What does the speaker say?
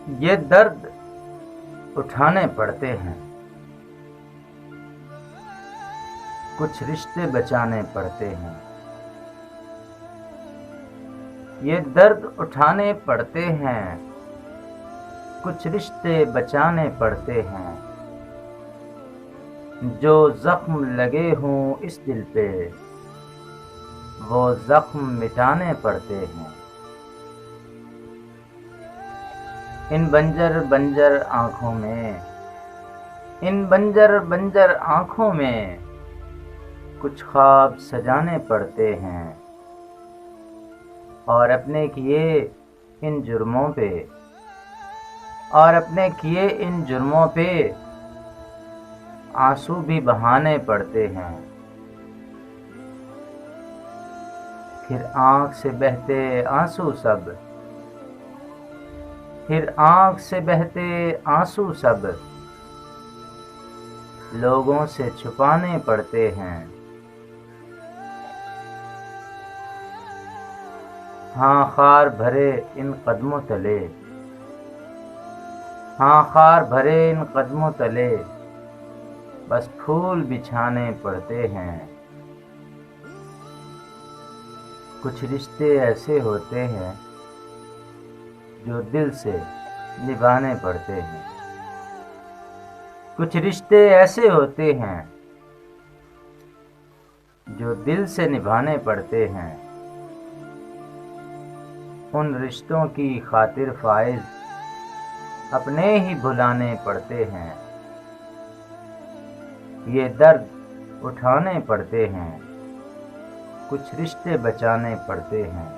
یہ درد اٹھانے پڑتے ہیں، کچھ رشتے بچانے پڑتے ہیں۔ یہ درد اٹھانے پڑتے ہیں، کچھ رشتے بچانے پڑتے ہیں۔ جو زخم لگے ہوں اس دل پہ، وہ زخم مٹانے پڑتے ہیں۔ ان بنجر بنجر آنکھوں میں، ان بنجر بنجر آنکھوں میں کچھ خواب سجانے پڑتے ہیں، اور اپنے کیے ان جرموں پہ، اور اپنے کیے ان جرموں پہ آنسو بھی بہانے پڑتے ہیں۔ پھر آنکھ سے بہتے آنسو سب، پھر آنکھ سے بہتے آنسو سب لوگوں سے چھپانے پڑتے ہیں۔ ہاں خار بھرے ان قدموں تلے، ہاں خار بھرے ان قدموں تلے بس پھول بچھانے پڑتے ہیں۔ کچھ رشتے ایسے ہوتے ہیں جو دل سے نبھانے پڑتے ہیں۔ کچھ رشتے ایسے ہوتے ہیں جو دل سے نبھانے پڑتے ہیں۔ ان رشتوں کی خاطر فائز اپنے ہی بھلانے پڑتے ہیں۔ یہ درد اٹھانے پڑتے ہیں، کچھ رشتے بچانے پڑتے ہیں۔